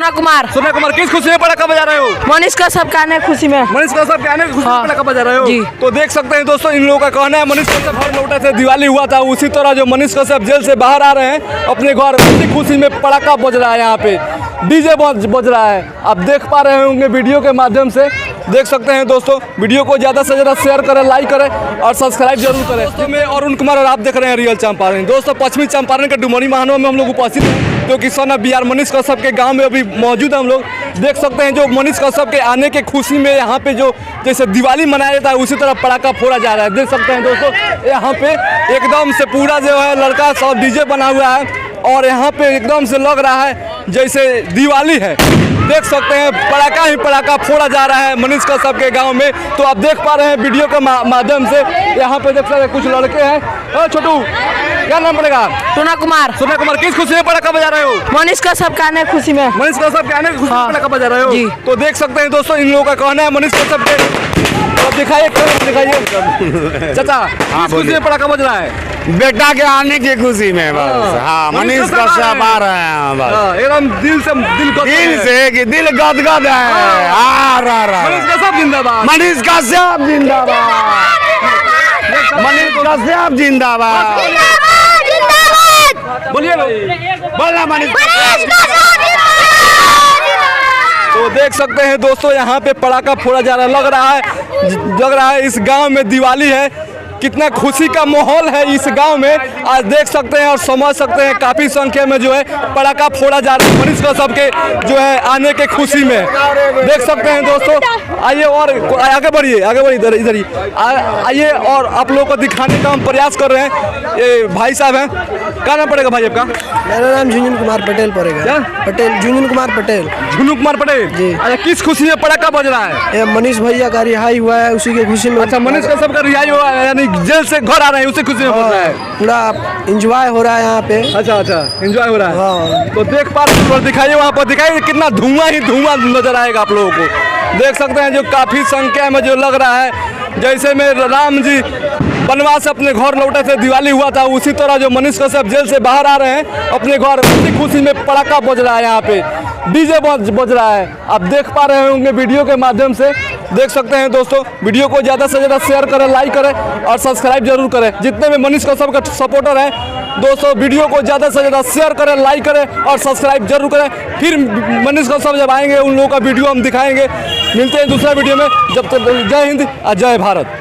सोना कुमार किस खुशी में पटाखा बजा रहे हो? मनीष कश्यप के आने खुशी में। मनीष कश्यप के आने की खुशी में हाँ। पटाखा बजा रहे हो जी। तो देख सकते हैं दोस्तों, इन लोगों का कहना है मनीष कश्यप घर लौटे थे, दिवाली हुआ था, उसी तरह जो मनीष कश्यप जेल से बाहर आ रहे हैं अपने घर, उसी खुशी में पटाखा बज रहा है। यहाँ पे डीजे बज रहा है, आप देख पा रहे होंगे वीडियो के माध्यम से। देख सकते हैं दोस्तों, वीडियो को ज़्यादा से ज़्यादा शेयर करें, लाइक करें और सब्सक्राइब जरूर करें। दोस्तों मैं अरुण कुमार और आप देख रहे हैं रियल चंपारण। दोस्तों पश्चिमी चंपारण के डुमरी महानवा में हम लोग उपस्थित हैं, जो कि सन ऑफ बिहार मनीष कश्यप के गांव में अभी मौजूद है हम लोग। देख सकते हैं जो मनीष कश्यप के आने के खुशी में यहाँ पे जो जैसे दिवाली मनाया जाता है उसी तरह पटाखा फोड़ा जा रहा है। देख सकते हैं दोस्तों, यहाँ पे एकदम से पूरा जो है लड़का सब डीजे बना हुआ है और यहाँ पे एकदम से लग रहा है जैसे दिवाली है। देख सकते हैं पटाखा ही पटाखा फोड़ा जा रहा है मनीष कश्यप के गांव में। तो आप देख पा रहे हैं वीडियो के माध्यम से। यहाँ पे देख सकते हैं कुछ लड़के हैं। छोटू क्या नाम पड़ेगा? सोना कुमार किस खुशी में पटाखा बजा रहे हो? मनीष कश्यप के आने खुशी में। मनीष कश्यप के आने की खुशी में हाँ। पटाखा बजा रहे हो जी। तो देख सकते हैं दोस्तों, इन लोगों का कहना है मनीष कश्यप के। तो दिखाइए चाचा, किस खुशी में पटाखा बज रहा है? बेटा के आने की खुशी में बस। हाँ, मनीष कश्यप आ रहे हैं बस। एकदम दिल से कि दिल गदगद है। आ रहा मनीष कश्यप जिंदाबाद। मनीष कश्यप जिंदाबाद। मनीष कश्यप जिंदाबाद। बोलिए ना, बोलना मनीष तो देख सकते हैं दोस्तों, यहाँ पे पटाखा फोड़ा जा रहा है। लग रहा है इस गांव में दिवाली है। कितना खुशी का माहौल है इस गांव में, आज देख सकते हैं और समझ सकते हैं। काफ़ी संख्या में जो है पटाखा फोड़ा जा रहा है मनीष कश्यप के जो है आने के खुशी में। देख सकते हैं दोस्तों, आइए और आगे बढ़िए इधर ही आइए और आप लोगों को दिखाने का हम प्रयास कर रहे हैं। ये भाई साहब हैं, क्या नाम पड़ेगा भाई आपका? मेरा नाम झुंझुन कुमार पटेल पड़ेगा। क्या? पटेल, झुंझुन कुमार पटेल। झुनू कुमार पटेल जी। अच्छा, किस खुशी में पटाखा बज रहा है? ये मनीष भैया का रिहाई हुआ है, उसी के खुशी में। अच्छा, मनीष कश्यप का रिहाई हुआ है, यानी जेल से घर आ रहे हैं, उसी खुशी में बज रहा है। पूरा एंजॉय हो रहा है यहाँ पे। अच्छा एंजॉय हो रहा है। हाँ। तो देख पा रहे हैं, दिखाइए वहाँ पर, दिखाइए कितना धुआं ही धुआं नजर आएगा आप लोगों को। देख सकते हैं जो काफ़ी संख्या में जो लग रहा है जैसे में राम जी वनवास से अपने घर लौटे थे, दिवाली हुआ था, उसी तरह जो मनीष कश्यप जेल से बाहर आ रहे हैं अपने घर, उसी खुशी में पटाखा बज रहा है। यहाँ पे डीजे बज रहा है, आप देख पा रहे होंगे वीडियो के माध्यम से। देख सकते हैं दोस्तों, वीडियो को ज़्यादा से ज़्यादा शेयर करें, लाइक करें और सब्सक्राइब जरूर करें। जितने भी मनीष कश्यप का सपोर्टर हैं दोस्तों, वीडियो को ज़्यादा से ज़्यादा शेयर करें, लाइक करें और सब्सक्राइब जरूर करें। फिर मनीष कश्यप जब आएंगे उन लोगों का वीडियो हम दिखाएंगे। मिलते हैं दूसरा वीडियो में, जब तक जय हिंद और जय भारत।